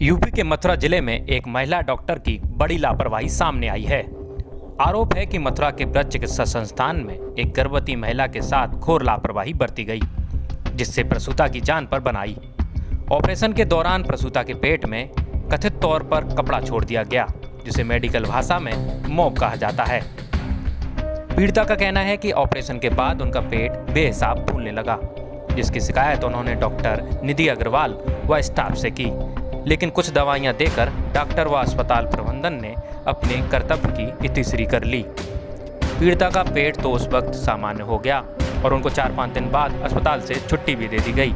UP के मथुरा जिले में एक महिला डॉक्टर की बड़ी लापरवाही सामने आई है। आरोप है कि मथुरा के ब्रज चिकित्सा संस्थान में एक गर्भवती महिला के साथ घोर लापरवाही बरती गई, जिससे प्रसूता की जान पर बन आई। ऑपरेशन के दौरान प्रसूता के पेट में कथित तौर पर कपड़ा छोड़ दिया गया, जिसे मेडिकल भाषा में मॉब कहा जाता है। पीड़िता का कहना है कि ऑपरेशन के बाद उनका पेट बेहिसाब फूलने लगा, जिसकी शिकायत उन्होंने डॉक्टर निधि अग्रवाल व स्टाफ से की, लेकिन कुछ दवाइयां देकर डॉक्टर व अस्पताल प्रबंधन ने अपने कर्तव्य की इतिश्री कर ली। पीड़िता का पेट तो उस वक्त सामान्य हो गया और उनको 4-5 दिन बाद अस्पताल से छुट्टी भी दे दी गई,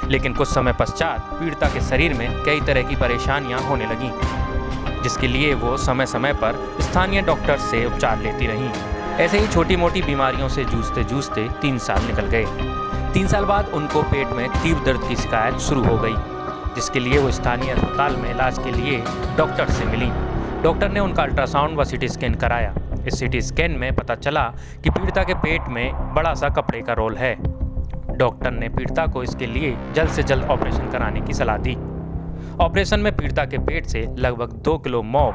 लेकिन कुछ समय पश्चात पीड़िता के शरीर में कई तरह की परेशानियां होने लगीं, जिसके लिए वो समय समय पर स्थानीय डॉक्टर से उपचार लेती रहीं। ऐसे ही छोटी मोटी बीमारियों से जूझते जूझते 3 साल निकल गए। 3 साल बाद उनको पेट में तीव्र दर्द की शिकायत शुरू हो गई, जिसके लिए वो स्थानीय अस्पताल में इलाज के लिए डॉक्टर से मिली। डॉक्टर ने उनका अल्ट्रासाउंड व सीटी स्कैन कराया। इस सीटी स्कैन में पता चला कि पीड़िता के पेट में बड़ा सा कपड़े का रोल है। डॉक्टर ने पीड़िता को इसके लिए जल्द से जल्द ऑपरेशन कराने की सलाह दी। ऑपरेशन में पीड़िता के पेट से लगभग 2 किलो मॉब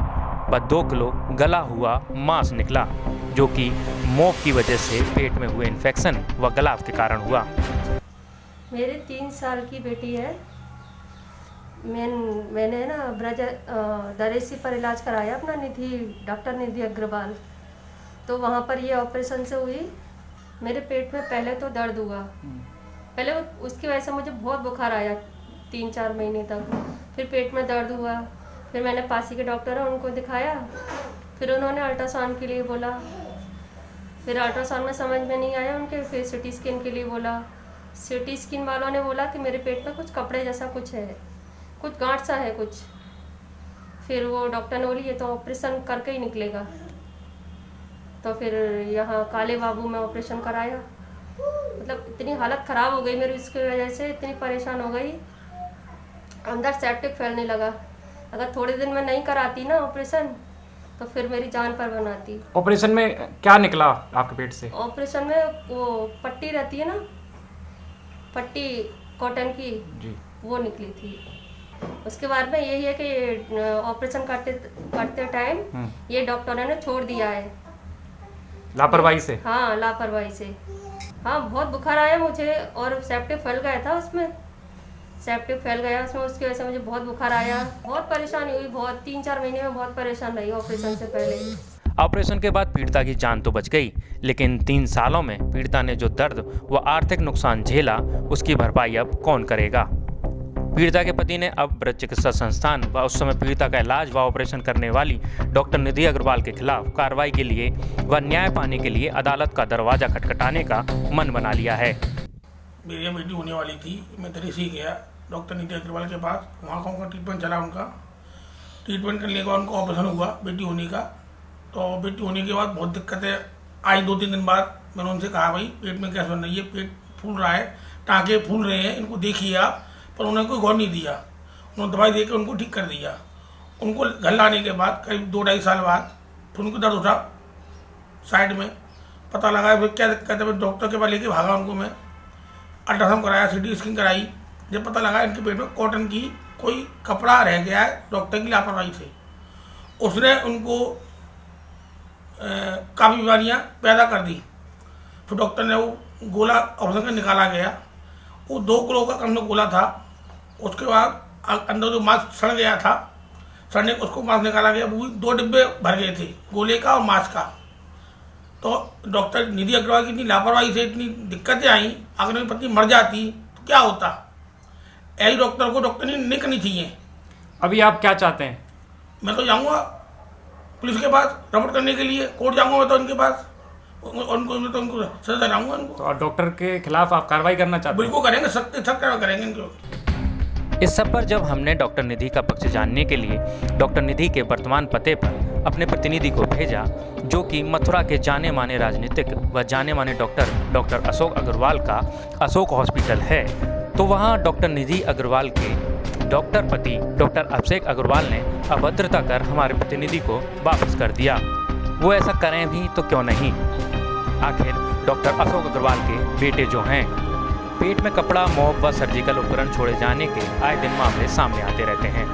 व 2 किलो गला हुआ मांस निकला, जो कि मॉब की वजह से पेट में हुए इन्फेक्शन व गलाव के कारण हुआ। मेरे 3 साल की बेटी है। मैंने ना ब्रज दरेसी पर इलाज कराया अपना डॉक्टर निधि अग्रवाल। तो वहाँ पर ये ऑपरेशन से हुई। मेरे पेट में पहले तो दर्द हुआ, पहले उसकी वजह से मुझे बहुत बुखार आया 3-4 महीने तक। फिर पेट में दर्द हुआ, फिर मैंने पास ही के डॉक्टर है उनको दिखाया। फिर उन्होंने अल्ट्रासाउंड के लिए बोला। फिर अल्ट्रासाउंड में समझ में नहीं आया उनके, फिर सिटी स्कैन के लिए बोला। सिटी स्कैन वालों ने बोला कि मेरे पेट में कुछ कपड़े जैसा कुछ है, कुछ गांठ सा है कुछ। फिर वो डॉक्टर ने बोली ये तो ऑपरेशन करके ही निकलेगा। तो फिर यहाँ काले बाबू में ऑपरेशन कराया। मतलब इतनी हालत ख़राब हो गई मेरी इसकी वजह से, इतनी परेशान हो गई, अंदर सेप्टिक फैलने लगा। अगर थोड़े दिन में नहीं कराती ना ऑपरेशन तो फिर मेरी जान पर बनाती। ऑपरेशन में क्या निकला आपके पेट से? ऑपरेशन में वो पट्टी रहती है ना, पट्टी कॉटन की जी, वो निकली थी। उसके बाद में यही है कि ऑपरेशन करते टाइम ये डॉक्टरों ने छोड़ दिया है लापरवाही से। हाँ, लापरवाही से। हाँ, बहुत बुखार आया मुझे और सेप्टिक फैल गया था उसमें, सेप्टिक फैल गया उसमें। उसकी वजह से मुझे बहुत बुखार आया, बहुत परेशानी हुई, बहुत 3-4 महीने में बहुत परेशान रही ऑपरेशन से पहले। ऑपरेशन के बाद पीड़िता की जान तो बच गई, लेकिन 3 सालों में पीड़िता ने जो दर्द व आर्थिक नुकसान झेला, उसकी भरपाई अब कौन करेगा? पीड़िता के पति ने अब ब्रज चिकित्सा संस्थान व उस समय पीड़िता का इलाज व ऑपरेशन करने वाली डॉक्टर निधि अग्रवाल के खिलाफ कार्रवाई के लिए व न्याय पाने के लिए अदालत का दरवाजा खटखटाने का मन बना लिया है। मेरी बेटी होने वाली थी, मैं दरेसी गया डॉक्टर निधि अग्रवाल के पास। वहाँ का उनका ट्रीटमेंट चला, उनका ट्रीटमेंट करने के बाद उनको ऑपरेशन हुआ बेटी होने का। तो बेटी होने के बाद बहुत दिक्कतें आई। 2-3 दिन बाद मैंने उनसे कहा भाई पेट में क्या सुन रही है, पेट फूल रहा है, टाँके फूल रहे हैं, इनको देखिए आप। पर उन्होंने कोई गौर नहीं दिया। उन्होंने दवाई देकर उनको ठीक कर दिया। उनको घर लाने के बाद करीब 2-2.5 साल बाद फिर उनको दर्द उठा साइड में। पता लगा फिर क्या दिक्कत है, डॉक्टर के पास लेके भागा उनको मैं। अल्ट्रासाउंड कराया, सीटी स्कैन कराई। जब पता लगा इनके पेट में कॉटन की कोई कपड़ा रह गया है डॉक्टर की लापरवाही से। उसने उनको काफ़ी बीमारियाँ पैदा कर दी। फिर डॉक्टर ने वो गोला ऑपरेशन का निकाला गया। वो 2 किलो का कम गोला था। उसके बाद अंदर जो मांस सड़ गया था, सड़ने उसको मांस निकाला गया। वो 2 डिब्बे भर गए थे, गोले का और मांस का। तो डॉक्टर निधि अग्रवाल की इतनी लापरवाही से इतनी दिक्कतें आई। अगर मेरी पत्नी मर जाती तो क्या होता? ऐसे डॉक्टर को डॉक्टर नहीं करनी चाहिए। अभी आप क्या चाहते हैं? मैं तो जाऊँगा पुलिस के पास रिपोर्ट करने के लिए, कोर्ट जाऊँगा मैं तो उनके पास, उनको सजा दिलाऊंगा उनको। तो डॉक्टर के खिलाफ आप कार्रवाई करना चाहते हैं? बिल्कुल करेंगे, सख्त कार्रवाई करेंगे इनको। इस सब पर जब हमने डॉक्टर निधि का पक्ष जानने के लिए डॉक्टर निधि के वर्तमान पते पर अपने प्रतिनिधि को भेजा, जो कि मथुरा के जाने माने राजनीतिक व जाने माने डॉक्टर अशोक अग्रवाल का अशोक हॉस्पिटल है, तो वहाँ डॉक्टर निधि अग्रवाल के डॉक्टर पति डॉक्टर अभिषेक अग्रवाल ने अभद्रता कर हमारे प्रतिनिधि को वापस कर दिया। वो ऐसा करें भी तो क्यों नहीं? आखिर डॉक्टर अशोक अग्रवाल के बेटे जो हैं, पेट में कपड़ा, मॉब व सर्जिकल उपकरण छोड़े जाने के आए दिन मामले सामने आते रहते हैं।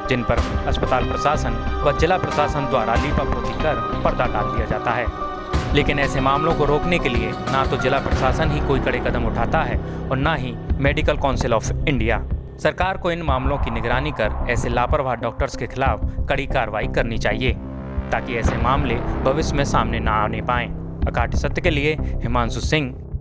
जिन पर अस्पताल प्रशासन व जिला प्रशासन द्वारा लीपापोती कर पर्दा डाल दिया जाता है। लेकिन ऐसे मामलों को रोकने के लिए ना तो जिला प्रशासन ही कोई कड़े कदम उठाता है और ना ही मेडिकल काउंसिल ऑफ इंडिया। सरकार को इन मामलों की निगरानी कर ऐसे लापरवाह डॉक्टर्स के खिलाफ कड़ी कार्रवाई करनी चाहिए ताकि ऐसे मामले भविष्य में सामने ना आने पाएं। अकाट्य सत्य के लिए हिमांशु सिंह,